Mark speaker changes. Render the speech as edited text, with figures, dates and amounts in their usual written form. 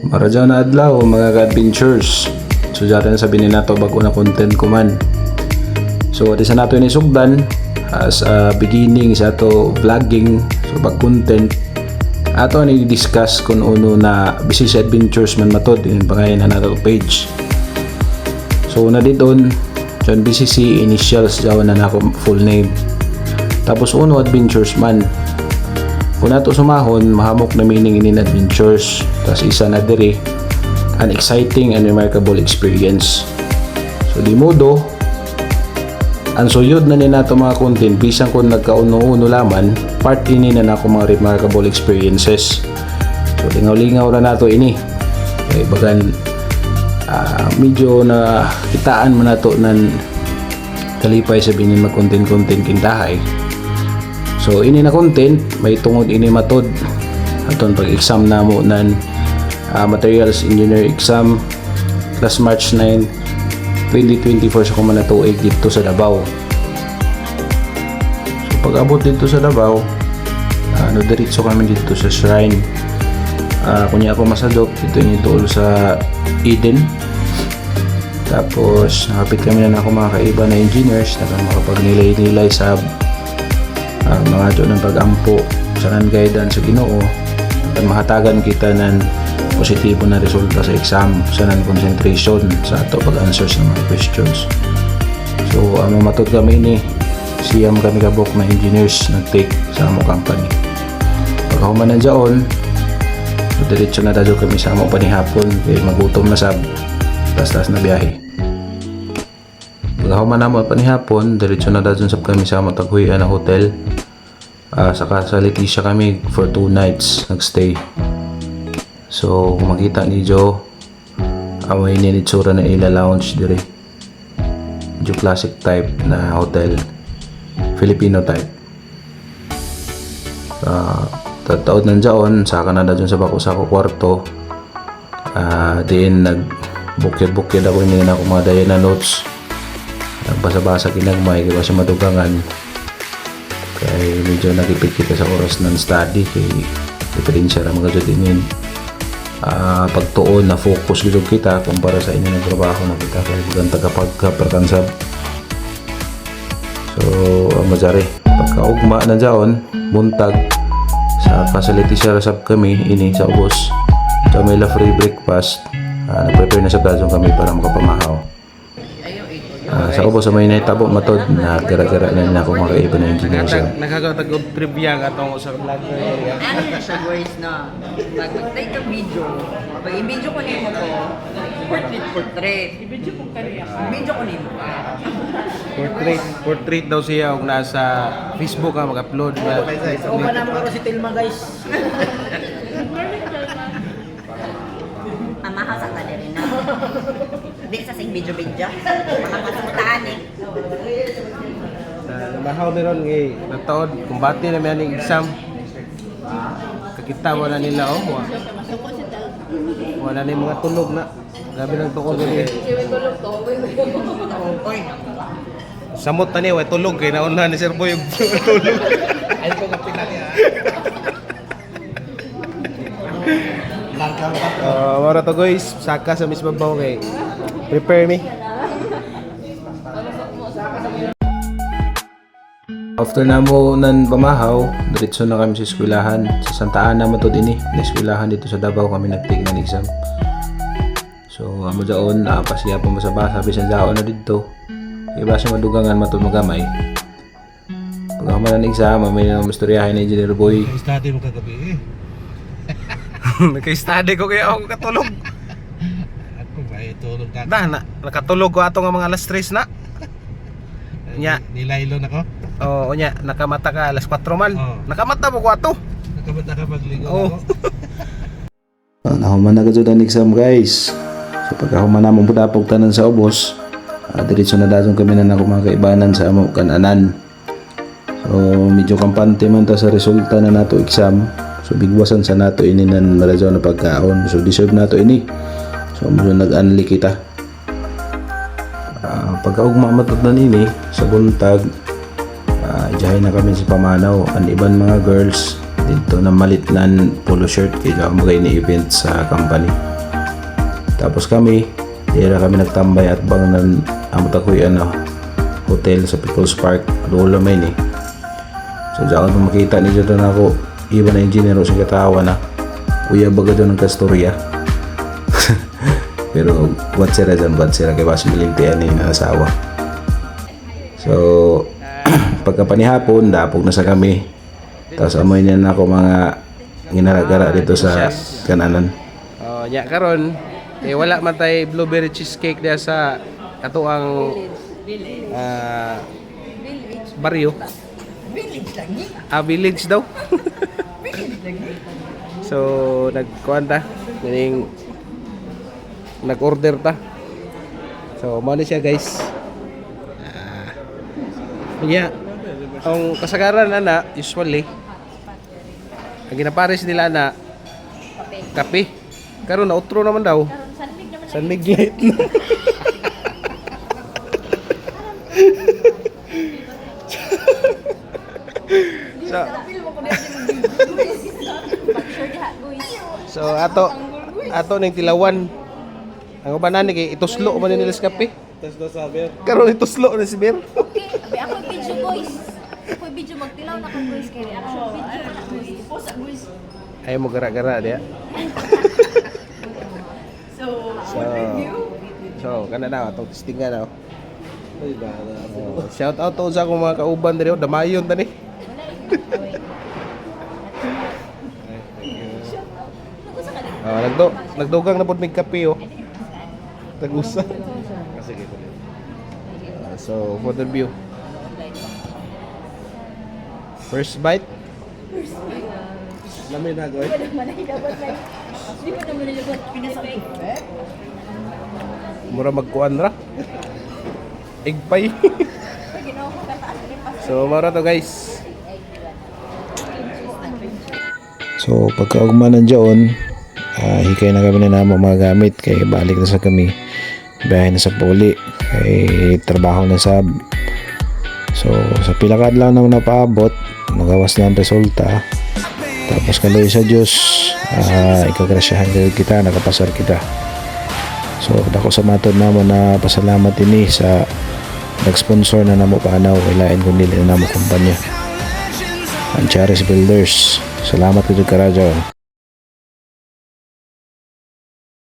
Speaker 1: Maradyaw na adlaw mga ka-adventures. So dyan sabihin nato bago na content ko man. So at isa nato ni sugdan as a beginning sa ato vlogging. So pag content ato ni discuss kung uno na busy sa adventures man matod in pangalan na nato page. So una didon John BCC initials daw na nako full name. Tapos uno adventures man. Kung nato sumahon, mahamok na meaning in adventures. Tapos isa na diri, an exciting and remarkable experience. So di modo, ang suyod na ni nato mga content, bisang kung nagkauno-uno laman, part ini na nako mga remarkable experiences. So lingaw-lingaw na nato ini. Okay, bagan, medyo na kitaan man nato ng kalipay sabihin mag content kintahay. So ini na content may tungod ini matod aton pag-exam namo nan materials engineer exam last March 9, 2024 sa kumanatuig dito sa Davao. So pag-abot dito sa Davao, diretso kami dito sa shrine. Kunya ako masadok dito yung tuol sa Eden. Tapos nakapit kami na ako mga kaiba na engineers na makapagnilay-nilay sa mga dyan ng pag-ampo sa guidance sa Ginoo at mahatagan kita ng positibo na resulta sa exam sa non-concentration sa ato pag-answer sa mga questions. So matod kami ni siyam kami kabok na engineers nag-take sa among company. Pagkahuman na dyan diretso na dadyo kami sa among panihapon kaya magutom na sab tas na biyahe. Pagkahuman na mo panihapon diretso na dadyo sab kami sa among taghuyan na hotel. Saka sa Leticia kami for 2 nights nagstay. So kung makita ni Joe may ninitsura na ila lounge dire. Medyo classic type na hotel, Filipino type. Taod ng dyan saka na dyan sa bako sa kwarto. Diin nagbukid-bukid ako hindi na ako mga daya na notes. Nagbasa-basa kinagmay kaya siya madugangan. Kaya medyo nagipit kita sa oras ng study kay diferensya ra mga jud pagtuon na focus gud kita kumpara sa inyo ng trabaho na kita kay bugan tagapagkaprakansab. So majari pagkaugma na dayon buntag sa facility sa sab kami ini sa ubos sa may la free breakfast. Nag-prepare na sa gazong kami para makapamahaw. Sa ubos sa may naitabo matod na gara-gara na ako makaiba na engineer siya.
Speaker 2: Nakakatag of trivia ka itong sa vlog area.
Speaker 3: Ano siya guys na nag-take ng video. Pag i-video ko nimo ko, portrait. I-video ko kaniya ka. I-video ko nimo ka.
Speaker 2: Portrait daw siya og nasa Facebook mag-upload.
Speaker 3: So pa naman ko si Telma guys. Amaha sa rin na. Di sa sing video-video. Mga kasuntaan eh.
Speaker 2: Namahaw meron ngay nataod kumbati na may exam. Kakita wala nila wala na yung mga tulog na. Grabe ng tukol gani.
Speaker 3: Oy.
Speaker 2: Samot na niya, way tulog kay nauna ni Sir Boy tulog.
Speaker 3: Ay ko kapila niya.
Speaker 2: Mara to guys, saka sa mismo babaw kay prepare me.
Speaker 1: After na mo nan pamahaw, diretso na kami sa eskwelahan. Sa Santa Ana mo to din na eskwelahan dito sa Davao kami nag-take ng exam. So amo daon pasiya pa basa-basa bisan daon na dito. Kaya basta madugangan matod magamay. Pag ako man ng exam, may mastoryahin na engineer boy.
Speaker 4: Study mo kagabi eh.
Speaker 2: Naka-study ko kaya ako katulog.
Speaker 4: Ako ba tulog ka?
Speaker 2: Nakatulog ko ato nga mga alas 3 na. Nya,
Speaker 4: Nilaylo na ko?
Speaker 2: oo nya, nakamata ka alas 4 man.
Speaker 4: Oo.
Speaker 2: Nakamata mo ko ato.
Speaker 4: Nakapagligo
Speaker 2: Oo.
Speaker 4: ako.
Speaker 1: Nahuman na ka ang exam guys. So pagkahuman na mong pudapog tanan sa ubos, diretso na dayon kami na mga kaibanan sa among kananan. So medyo kampante man ta sa resulta na nato exam. So bigwasan sa nato ini nan maradyaw na pagkaon. So deserve nato ini. So mo nag-unli kita. Pagkaugma matod na nini sa buntag, jahay na kami sa pamanaw. Ang iban mga girls dito na malit nan polo shirt kaya mo kay ni event sa company. Tapos kami, dira kami nagtambay at bang amot ako'y hotel sa People's Park, Lolo may ni. So diyan ko makita ni Jodon ako, iba na engineer sa katawa na kuya baga doon ng kastorya. Pero buat sila kay basi milintian ni asawa. So pagka panihapon, dapog na sa kami. Tapos amoy niya na ako mga ginaragara dito sa kananan.
Speaker 2: Oh, nya karon wala man tay blueberry cheesecake diya sa ato ang baryo.
Speaker 3: Village lagi.
Speaker 2: Village daw.
Speaker 3: Village lagi.
Speaker 2: So nagkuan ta, nag-order ta. So mo na siya guys. Yeah. Ang kasagaran ana usually ang ginapares nila na kape. Karon na outro naman daw. San Miguel. So ato ning tilawan. Ang uban ni kay ituslo man nila sa kape.
Speaker 4: Tapos na sabi.
Speaker 2: Karon ituslo na si Ber.
Speaker 5: Okay, abi ako video guys. Ako video magtilaw na ko guys kay ako video na guys. Posa guys.
Speaker 2: Ay mo gara-gara dia. So kana na atong testingan na.
Speaker 4: Ay, bahala.
Speaker 2: Shout out to sa akong mga kauban diri damayon tani. Nagdugang na pud mig kape oh. Tagusa.
Speaker 4: Sige.
Speaker 2: So for the view. First bite.
Speaker 4: Lamin na goy.
Speaker 2: Mura magkuan ra. Igpay. So mara to guys.
Speaker 1: So pagkaugmanan dyan, hikay na kami na namang mga gamit kay balik na sa kami. Biyahe na sa puli kay trabaho na sab. So sa pilakad lang nang napaabot, nagawas na ang resulta. Tapos kaloy sa Diyos, ikagrasyahan kita, nakapasar kita. So dako sa matod namo na pasalamat ini sa nag-sponsor na namo paanaw, ilain kundi na namo kumpanya. Ang Charis Builders. Salamat kay Karajaw.